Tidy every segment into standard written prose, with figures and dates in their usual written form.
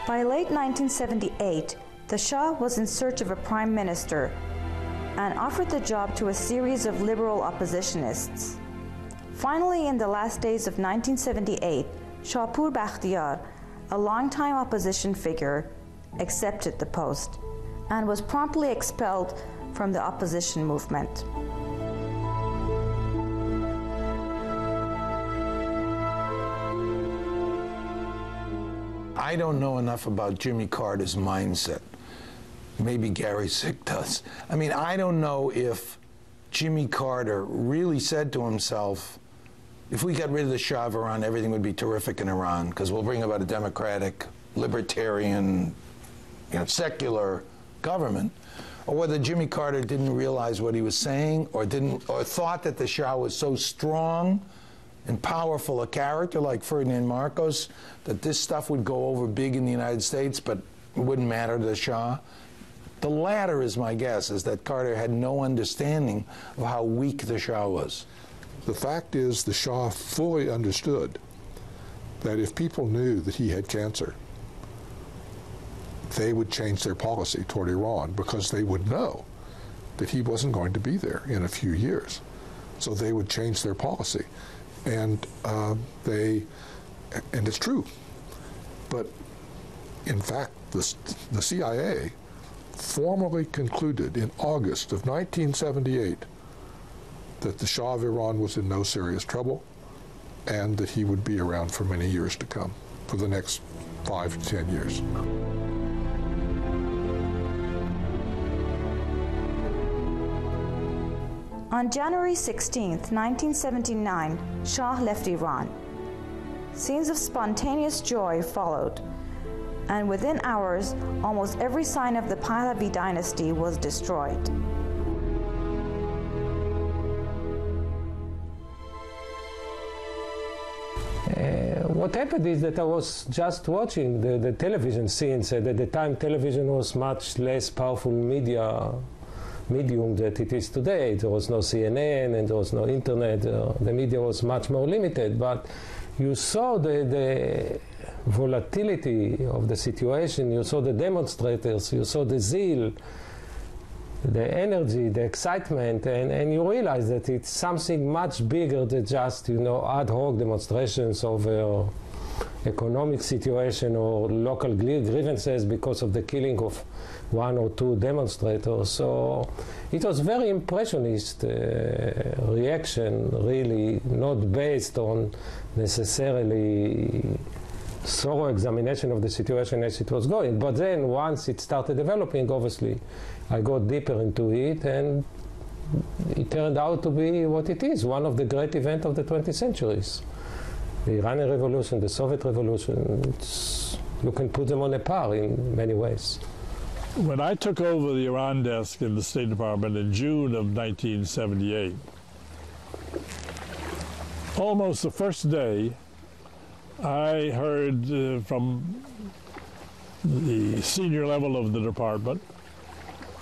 By late 1978, the Shah was in search of a prime minister and offered the job to a series of liberal oppositionists. Finally, in the last days of 1978, Shapur Bakhtiar, a longtime opposition figure, accepted the post and was promptly expelled from the opposition movement. I don't know enough about Jimmy Carter's mindset. Maybe Gary Sick does. I mean, I don't know if Jimmy Carter really said to himself, if we got rid of the Shah of Iran, everything would be terrific in Iran, because we'll bring about a democratic, libertarian, secular government, or whether Jimmy Carter didn't realize what he was saying, or thought that the Shah was so strong and powerful a character like Ferdinand Marcos that this stuff would go over big in the United States, but it wouldn't matter to the Shah. The latter is my guess, is that Carter had no understanding of how weak the Shah was. The fact is, the Shah fully understood that if people knew that he had cancer, they would change their policy toward Iran, because they would know that he wasn't going to be there in a few years. So they would change their policy. And it's true. But in fact, the CIA formally concluded in August of 1978 that the Shah of Iran was in no serious trouble and that he would be around for many years to come, for the next 5 to 10 years. On January 16, 1979, Shah left Iran. Scenes of spontaneous joy followed, and within hours, almost every sign of the Pahlavi dynasty was destroyed. What happened is that I was just watching the television scenes. At the time, television was much less powerful medium that it is today. There was no CNN and there was no internet. The media was much more limited, but you saw the volatility of the situation. You saw the demonstrators, you saw the zeal, the energy, the excitement, and you realize that it's something much bigger than just, ad hoc demonstrations over economic situation or local grievances because of the killing of 1 or 2 demonstrators. So it was very impressionist reaction, really, not based on necessarily thorough examination of the situation as it was going. But then once it started developing, obviously, I got deeper into it, and it turned out to be what it is, one of the great events of the 20th centuries. The Iranian Revolution, the Soviet Revolution, you can put them on a par in many ways. When I took over the Iran desk in the State Department in June of 1978, almost the first day, I heard from the senior level of the department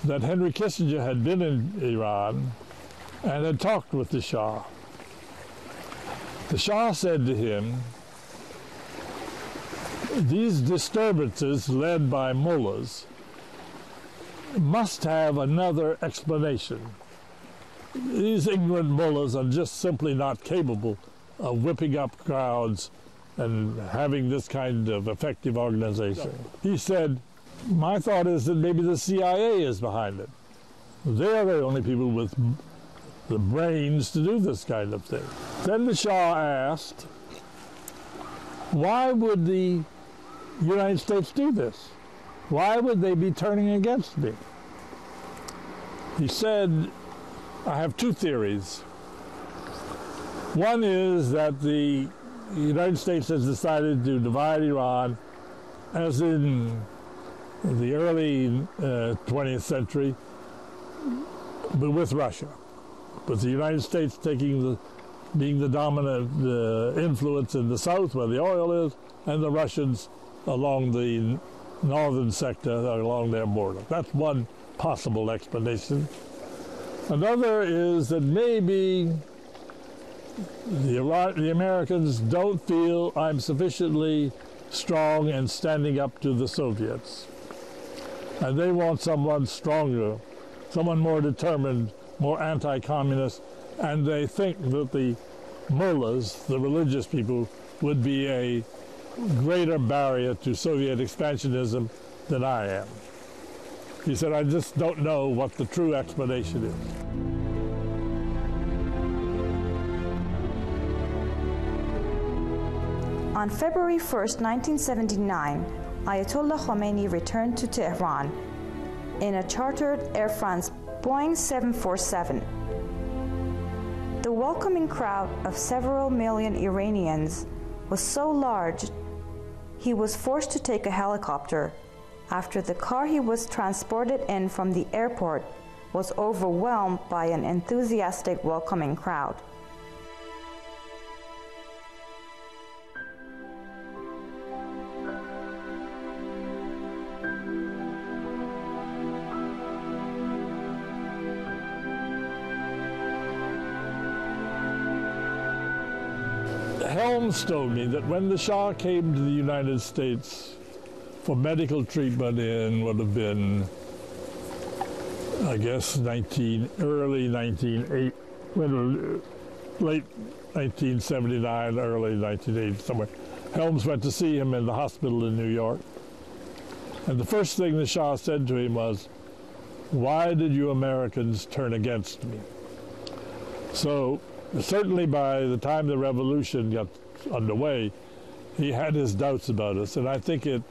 that Henry Kissinger had been in Iran and had talked with the Shah. The Shah said to him, these disturbances led by mullahs must have another explanation. These ignorant mullahs are just simply not capable of whipping up crowds and having this kind of effective organization. He said, my thought is that maybe the CIA is behind it. They're the only people with the brains to do this kind of thing. Then the Shah asked, why would the United States do this? Why would they be turning against me? He said, I have 2 theories. One is that the United States has decided to divide Iran, as in the early 20th century, but with Russia. But the United States being the dominant influence in the south where the oil is, and the Russians along the northern sector along their border. That's one possible explanation. Another is that maybe the Americans don't feel I'm sufficiently strong in standing up to the Soviets. And they want someone stronger, someone more determined, more anti-communist, and they think that the mullahs, the religious people, would be a greater barrier to Soviet expansionism than I am. He said, I just don't know what the true explanation is. On February 1st, 1979, Ayatollah Khomeini returned to Tehran in a chartered Air France Boeing 747. The welcoming crowd of several million Iranians was so large, he was forced to take a helicopter after the car he was transported in from the airport was overwhelmed by an enthusiastic welcoming crowd. Helms told me that when the Shah came to the United States for medical treatment in would have been, I guess, early 1980, late 1979, early 1980, somewhere. Helms went to see him in the hospital in New York. And the first thing the Shah said to him was, "Why did you Americans turn against me?" So certainly by the time the revolution got underway, he had his doubts about us, and I think it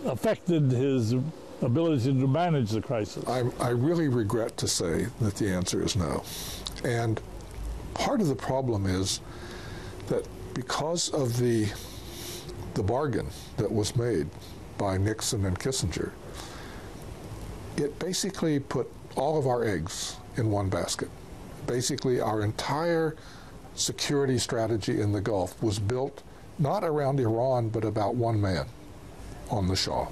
affected his ability to manage the crisis. I really regret to say that the answer is no. And part of the problem is that because of the bargain that was made by Nixon and Kissinger, it basically put all of our eggs in one basket. Basically, our entire security strategy in the Gulf was built not around Iran, but about one man, on the Shah.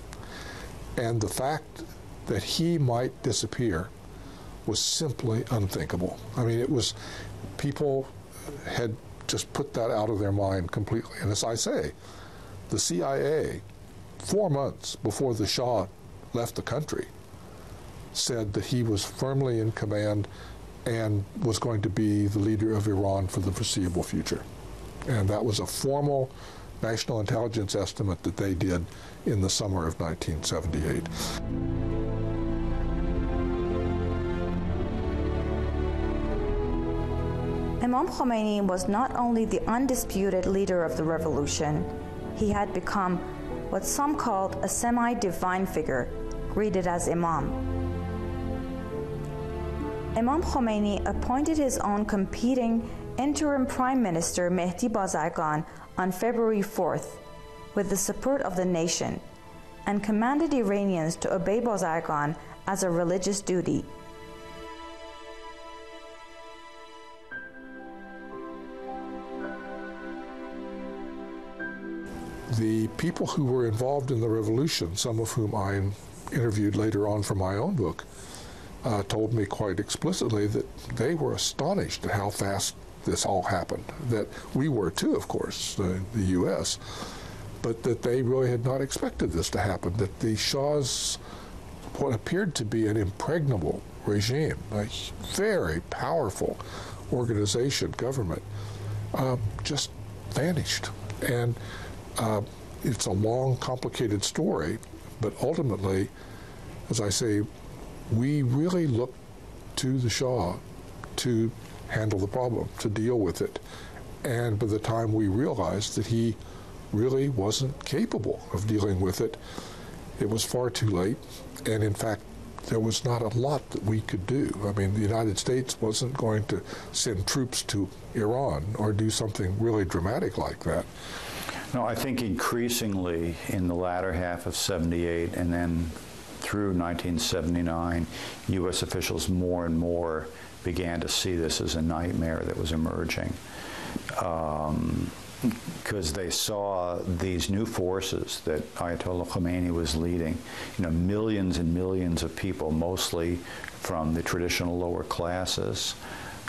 And the fact that he might disappear was simply unthinkable. I mean, it was, people had just put that out of their mind completely. And as I say, the CIA, 4 months before the Shah left the country, said that he was firmly in command and was going to be the leader of Iran for the foreseeable future. And that was a formal national intelligence estimate that they did in the summer of 1978. Imam Khomeini was not only the undisputed leader of the revolution, he had become what some called a semi-divine figure, greeted as Imam. Imam Khomeini appointed his own competing interim prime minister Mehdi Bazargan on February 4th with the support of the nation, and commanded Iranians to obey Bazargan as a religious duty. The people who were involved in the revolution, some of whom I interviewed later on for my own book, told me quite explicitly that they were astonished at how fast this all happened. That we were too, of course, the U.S., but that they really had not expected this to happen, that the Shah's, what appeared to be an impregnable regime, a very powerful organization, government, just vanished. And it's a long, complicated story, but ultimately, as I say, we really looked to the Shah to handle the problem, to deal with it. And by the time we realized that he really wasn't capable of dealing with it, it was far too late. And in fact, there was not a lot that we could do. I mean, the United States wasn't going to send troops to Iran or do something really dramatic like that. No, I think increasingly in the latter half of '78 and then through 1979, U.S. officials more and more began to see this as a nightmare that was emerging. because they saw these new forces that Ayatollah Khomeini was leading, millions and millions of people, mostly from the traditional lower classes,